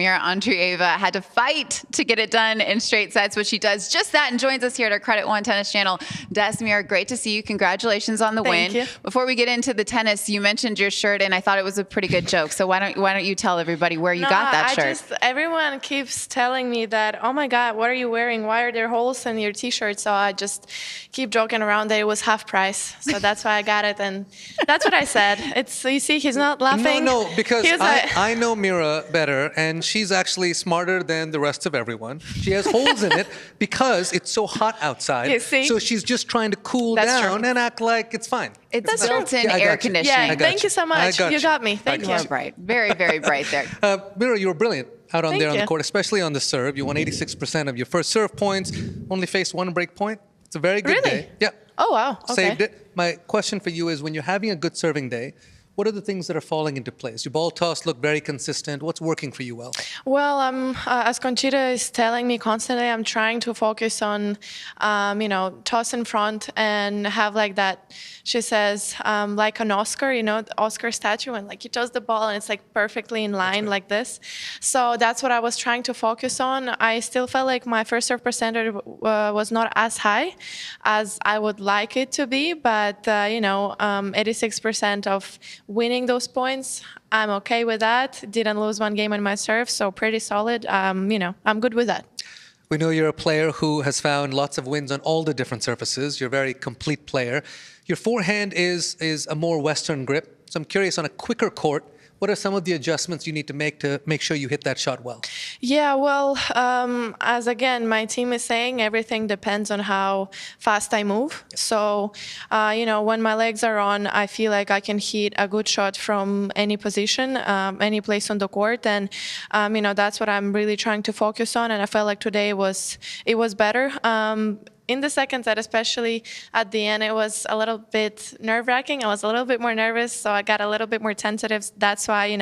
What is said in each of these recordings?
Mirra Andreeva had to fight to get it done in straight sets, which she does just that and joins us here at our Credit One Tennis Channel. Mirra, great to see you. Congratulations on the win. Thank you. Before we get into the tennis, you mentioned your shirt, and I thought it was a pretty good joke. So why don't you tell everybody where you got that shirt? Everyone keeps telling me that, oh my God, what are you wearing? Why are there holes in your t-shirt? So I just keep joking around that it was half price. So that's why I got it. And that's what I said. You see, he's not laughing. No, because I know Mirra better, and she's actually smarter than the rest of everyone. She has holes in it because it's so hot outside. You see? So she's just trying to cool down and act like it's fine. It's built-in air conditioning. Yeah, thank you so much. You got me. Thank you. You're bright. Very, very bright there. Mirra, you were brilliant out on the court, especially on the serve. You won 86% of your first serve points, only faced one break point. It's a very good day. Yeah. Oh, wow. Okay. Saved it. My question for you is, when you're having a good serving day, what are the things that are falling into place? Your ball toss looked very consistent. What's working for you well? Well, as Conchita is telling me constantly, I'm trying to focus on, toss in front and have like that, she says, like an Oscar, the Oscar statue, and like you toss the ball and it's like perfectly in line like this. So that's what I was trying to focus on. I still felt like my first serve percentage was not as high as I would like it to be, but 86% of winning those points, I'm okay with that. Didn't lose one game in my serve, so pretty solid. I'm good with that. We know you're a player who has found lots of wins on all the different surfaces. You're a very complete player. Your forehand is a more Western grip. So I'm curious, on a quicker court, what are some of the adjustments you need to make sure you hit that shot well? Yeah, well, as again, my team is saying, everything depends on how fast I move. So, when my legs are on, I feel like I can hit a good shot from any position, any place on the court. And, that's what I'm really trying to focus on. And I felt like today it was better. In the second set, especially at the end, it was a little bit nerve-wracking. I was a little bit more nervous, so I got a little bit more tentative. That's why,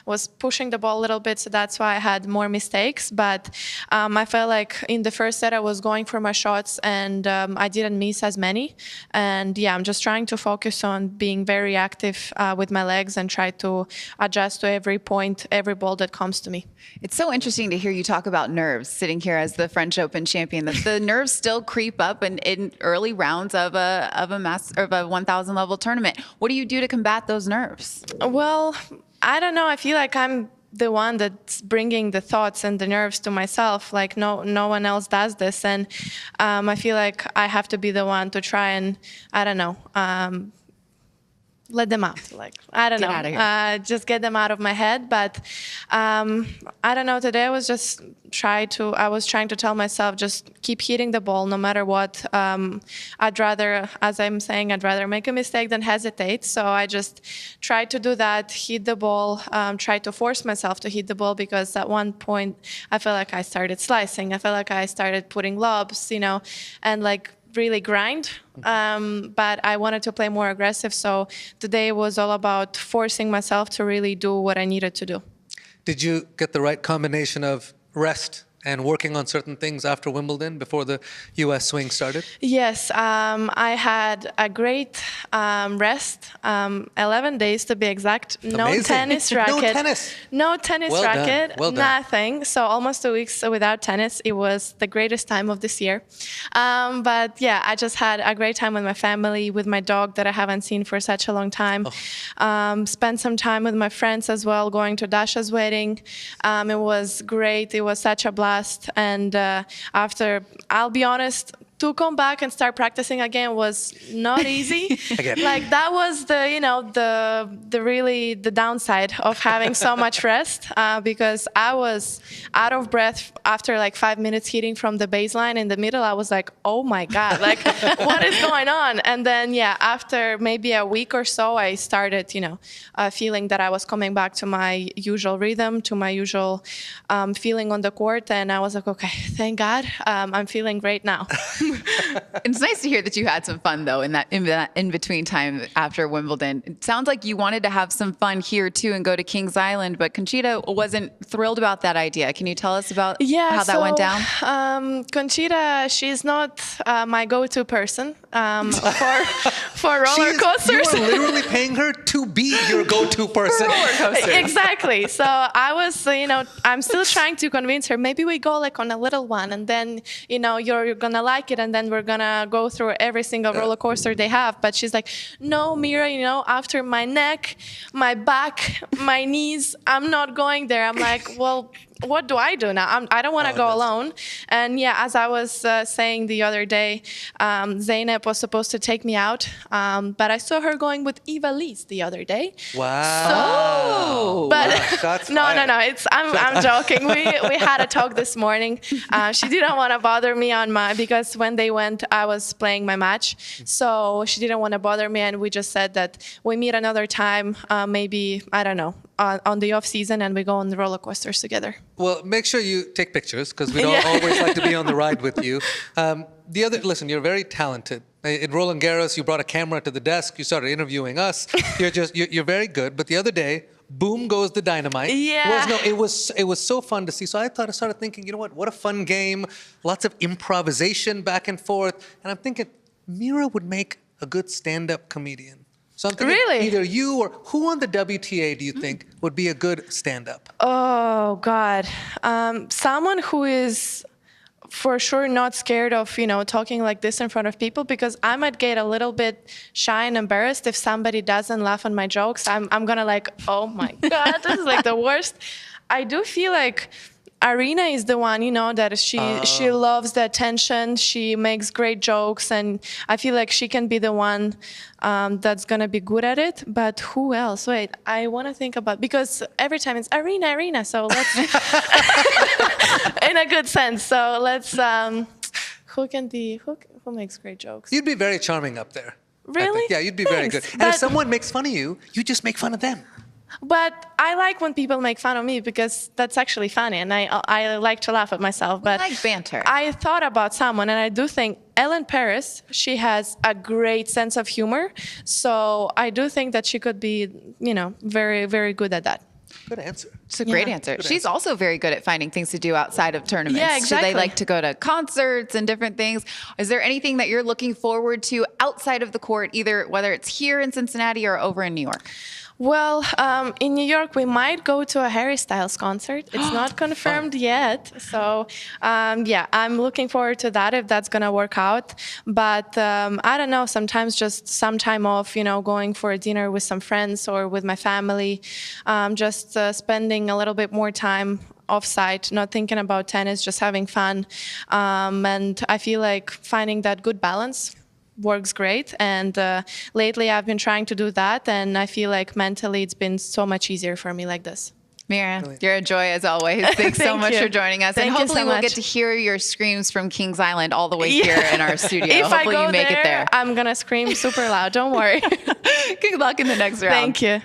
was pushing the ball a little bit, so that's why I had more mistakes. But I felt like in the first set, I was going for my shots, and I didn't miss as many. And yeah, I'm just trying to focus on being very active with my legs and try to adjust to every point, every ball that comes to me. It's so interesting to hear you talk about nerves sitting here as the French Open champion. That the nerves still creep up in early rounds of a 1,000 level tournament. What do you do to combat those nerves? Well, I don't know. I feel like I'm the one that's bringing the thoughts and the nerves to myself. Like no one else does this, and I feel like I have to be the one to try and let them out. Like, I don't know, just get them out of my head. But I don't know, today I was just trying to tell myself, just keep hitting the ball no matter what. I'd rather, as I'm saying, I'd rather make a mistake than hesitate. So I just tried to do that, hit the ball, try to force myself to hit the ball, because at one point I felt like I started slicing. I felt like I started putting lobs, and like really grind, but I wanted to play more aggressive. So today was all about forcing myself to really do what I needed to do. Did you get the right combination of rest and working on certain things after Wimbledon before the U.S. swing started? Yes, I had a great rest, 11 days to be exact. Amazing. No tennis racket. No tennis. No tennis well racket. Done. Well done. Nothing. So almost 2 weeks without tennis. It was the greatest time of this year. But yeah, I just had a great time with my family, with my dog that I haven't seen for such a long time. Spent some time with my friends as well, going to Dasha's wedding. It was great. It was such a blast. And after, I'll be honest, to come back and start practicing again was not easy. Like that was the downside of having so much rest, because I was out of breath after like 5 minutes hitting from the baseline in the middle. I was like, oh my God, like what is going on? And then, yeah, after maybe a week or so, I started, feeling that I was coming back to my usual rhythm, to my usual feeling on the court. And I was like, okay, thank God, I'm feeling great now. It's nice to hear that you had some fun though in that in between time after Wimbledon. It sounds like you wanted to have some fun here too and go to Kings Island, but Conchita wasn't thrilled about that idea. Can you tell us about how that went down? Conchita, she's not my go-to person for roller coasters. You are literally paying her to be your go-to person. Exactly. So I was, I'm still trying to convince her. Maybe we go like on a little one, and then you're gonna like it, and then we're gonna go through every single roller coaster they have. But she's like, no, Mirra, after my neck, my back, my knees, I'm not going there. I'm like, well, what do I do now? I don't want to go alone. And yeah, as I was saying the other day, Zeynep was supposed to take me out, but I saw her going with Eva Lees the other day. Wow. But no. I'm joking. We had a talk this morning. She didn't want to bother me because when they went, I was playing my match. So she didn't want to bother me, and we just said that we meet another time, maybe, I don't know, on the off season, and we go on the roller coasters together. Well, make sure you take pictures, because we don't always like to be on the ride with you. Listen, you're very talented. In Roland Garros, you brought a camera to the desk. You started interviewing us. You're very good. But the other day, boom goes the dynamite. Yeah. It was so fun to see. So I started thinking, what a fun game. Lots of improvisation back and forth. And I'm thinking, Mirra would make a good stand-up comedian. So I'm thinking either you or who on the WTA do you think would be a good stand-up? Oh, God. Someone who is for sure not scared of, talking like this in front of people, because I might get a little bit shy and embarrassed if somebody doesn't laugh on my jokes. I'm going to like, oh my God, this is like the worst. I do feel like Arena is the one, that she loves the attention. She makes great jokes, and I feel like she can be the one that's gonna be good at it. But who else? Wait, I want to think about, because every time it's Arena. So let's, in a good sense. So let's, who makes great jokes? You'd be very charming up there. Really? Yeah, you'd be very good. And if someone makes fun of you, you just make fun of them. But I like when people make fun of me, because that's actually funny, and I like to laugh at myself. But I like banter. I thought about someone, and I do think Ellen Paris, she has a great sense of humor. So I do think that she could be, very, very good at that. Good answer. It's a great answer. She's also very good at finding things to do outside of tournaments. Yeah, exactly. So they like to go to concerts and different things. Is there anything that you're looking forward to outside of the court, either whether it's here in Cincinnati or over in New York? Well, in New York, we might go to a Harry Styles concert. It's not confirmed yet. So, I'm looking forward to that, if that's going to work out. But I don't know, sometimes just some time off, going for a dinner with some friends or with my family, just spending a little bit more time off-site, not thinking about tennis, just having fun. And I feel like finding that good balance works great, and lately I've been trying to do that, and I feel like mentally it's been so much easier for me like this. Mirra, you're a joy as always. Thanks so much for joining us. Thank and hopefully you so we'll much. get to hear your screams from Kings Island all the way here in our studio. If hopefully I go you make it there. I'm going to scream super loud. Don't worry. Good luck in the next round. Thank you.